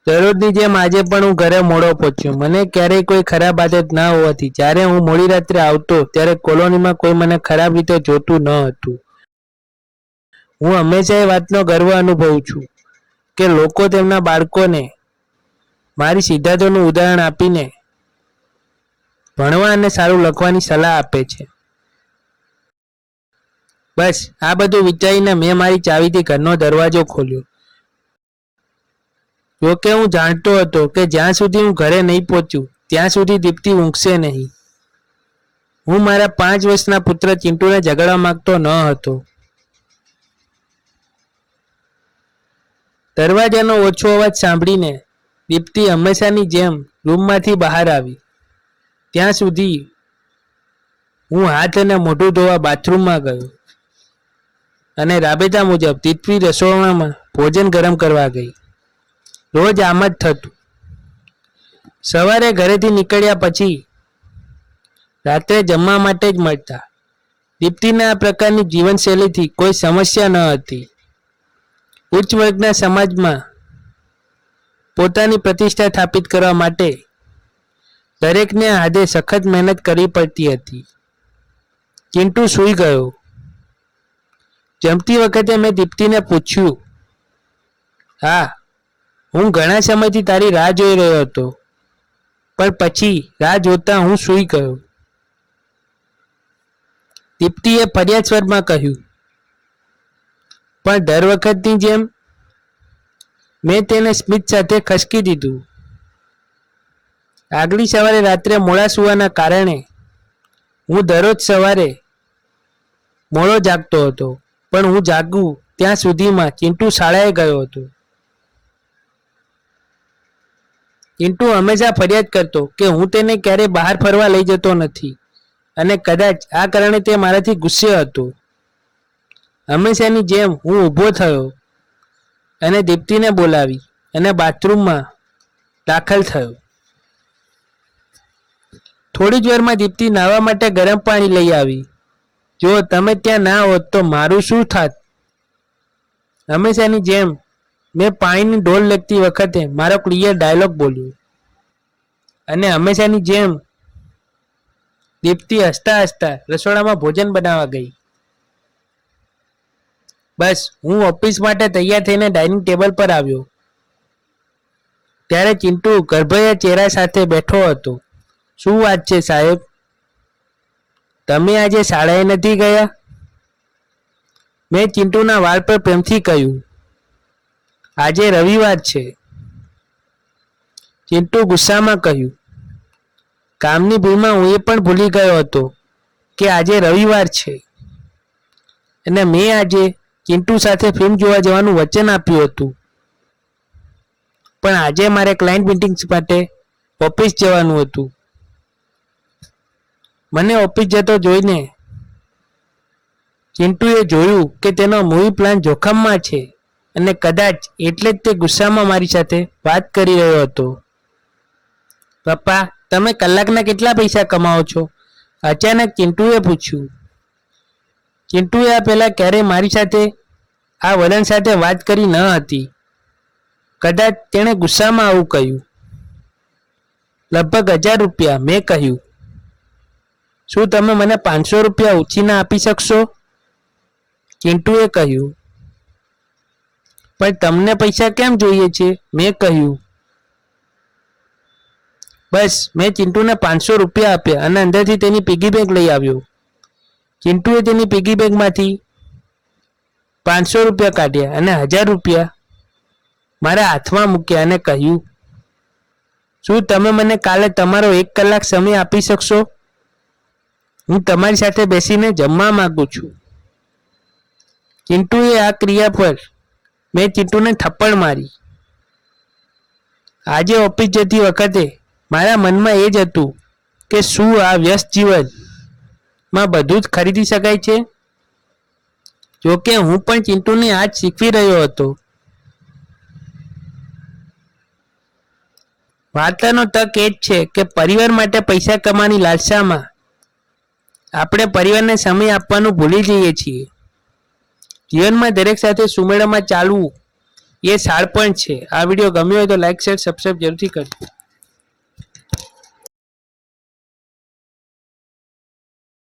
દરરોજની જેમ આજે પણ હું ઘરે મોડો પહોંચ્યો. મને ક્યારેય કોઈ ખરાબ આદત ના હોવાથી જ્યારે હું મોડી રાત્રે આવતો ત્યારે કોલોનીમાં કોઈ મને ખરાબ રીતે જોતું ન હતું. હું હંમેશા એ વાતનો ગર્વ અનુભવું છું કે લોકો તેમના બાળકોને મારી સિદ્ધાંતોનું ઉદાહરણ આપીને ભણવા અને સારું લખવાની સલાહ આપે છે. બસ આ બધું વિચારીને મેં મારી ચાવીથી ઘરનો દરવાજો ખોલ્યો. જોકે હું જાણતો હતો કે જ્યાં સુધી હું ઘરે નહીં પહોંચ્યું ત્યાં સુધી દીપ્તિ ઊંઘશે નહીં. હું મારા 5 વર્ષના પુત્ર ચિંટુને જગાડવા માંગતો ન હતો. દરવાજાનો ઓછો અવાજ સાંભળીને દીપ્તિ હંમેશાની જેમ રૂમમાંથી બહાર આવી. ત્યાં સુધી હું હાથ અને મોઢું ધોવા બાથરૂમમાં ગયો અને રાબેતા મુજબ દીપ્તિ રસોડામાં ભોજન ગરમ કરવા ગઈ. રોજ આમ જ થતું. સવારે ઘરેથી નીકળ્યા પછી રાત્રે જમવા માટે જ મળતા. દીપ્તિને આ પ્રકારની જીવનશૈલીથી કોઈ સમસ્યા ન હતી. ઉચ્ચ વર્ગના સમાજમાં પોતાની પ્રતિષ્ઠા સ્થાપિત કરવા માટે દરેકને હાથે સખત મહેનત કરવી પડતી હતી. ચિંટુ સૂઈ ગયો. જમતી વખતે મેં દીપ્તિને પૂછ્યું, હા, હું ઘણા સમયથી તારી રાહ જોઈ રહ્યો હતો, પણ પછી રાહ જોતા હું સૂઈ ગયો. દીપ્તિએ ફરિયાદ સ્વરમાં કહ્યું, પણ દર વખતની જેમ મેં તેને સ્મિત સાથે ખસકી દીધું. આગલી સવારે રાત્રે મોડા સૂવાના કારણે હું દરરોજ સવારે મોડો જાગતો હતો, પણ હું જાગું ત્યાં સુધીમાં ચિંટુ શાળાએ ગયો હતો. ચિંટુ હંમેશા ફરિયાદ કરતો કે હું તેને ક્યારેય બહાર ફરવા લઈ જતો નથી અને કદાચ આ કારણે તે મારાથી ગુસ્સે હતો. હંમેશાની જેમ હું ઊભો થયો અને દીપ્તિને બોલાવી અને બાથરૂમમાં દાખલ થયો. થોડી જ વારમાં દીપ્તિ નાહવા માટે ગરમ પાણી લઈ આવી. જો તમે ત્યાં ના હોત તો મારું શું થાત? હંમેશાની જેમ મેં પાણીની ઢોલ લેતી વખતે મારો ક્લિયર ડાયલોગ બોલ્યો અને હંમેશાની જેમ દીપ્તિ હસતા હસતા રસોડામાં ભોજન બનાવવા ગઈ. બસ હું ઓફિસ માટે તૈયાર થઈને ડાઇનિંગ ટેબલ પર આવ્યો ત્યારે ચિંટુ ગર્ભયા ચહેરા સાથે બેઠો હતો. શું વાત છે સાહેબ? તમે આજે શાળાએ નથી ગયા? મેં ચિંટુના વાળ પર પ્રેમથી કહ્યું, આજે રવિવાર છે. ચિંટુ ગુસ્સામાં કહ્યું, કામની ભૂલમાં હું એ પણ ભૂલી ગયો હતો કે આજે રવિવાર છે અને મેં આજે ચિંટુ સાથે ફિલ્મ જોવા જવાનું વચન આપ્યું હતું, પણ આજે મારે ક્લાયન્ટ મીટિંગ્સ માટે ઓફિસ જવાનું હતું. મને ઓફિસ જતો જોઈને ચિંટુએ જોયું કે તેનો મૂવી પ્લાન જોખમમાં છે અને કદાચ એટલે જ તે ગુસ્સામાં મારી સાથે વાત કરી રહ્યો હતો. પપ્પા, તમે કલાકના કેટલા પૈસા કમાઓ છો? અચાનક ચિંટુએ પૂછ્યું. ચિંટુએ આ પહેલાં ક્યારેય મારી સાથે આ વલણ સાથે વાત કરી ન હતી. કદાચ તેણે ગુસ્સામાં આવું કહ્યું. લગભગ 1000 રૂપિયા, મેં કહ્યું. શું તમે મને 500 રૂપિયા ઉછીના આપી શકશો? ચિંટુએ કહ્યું. પણ તમને પૈસા કેમ જોઈએ છે? મેં કહ્યું. બસ મેં ચિંટુને 500 રૂપિયા આપ્યા અને અંદરથી તેની પીગી બેંક લઈ આવ્યો. ચિંટુએ તેની પીગી બેંકમાંથી 500 રૂપિયા કાઢ્યા અને 1000 રૂપિયા મારા હાથમાં મૂક્યા અને કહ્યું, શું તમે મને કાલે તમારો 1 કલાક સમય આપી શકશો? હું તમારી સાથે બેસીને જમવા માંગુ છું. ચિંટુએ આ ક્રિયા પર મેં ચિંટુને થપ્પડ મારી. આજે ઓફિસ જતી વખતે મારા મનમાં એ જ હતું કે શું આ વ્યસ્ત જીવનમાં બધું જ ખરીદી શકાય છે? જોકે હું પણ ચિંટુને આ જ શીખવી રહ્યો હતો. વાર્તાનો તક એ જ છે કે પરિવાર માટે પૈસા કમાવાની લાલસામાં આપણે પરિવારને સમય આપવાનું ભૂલી જઈએ છીએ. જીવનમાં દરેક સાથે સુમેળમાં ચાલવું એ શાળપણ છે. આ વિડીયો ગમ્યો હોય તો લાઈક શેર સબસ્ક્રાઈબ જરૂરથી કરજો.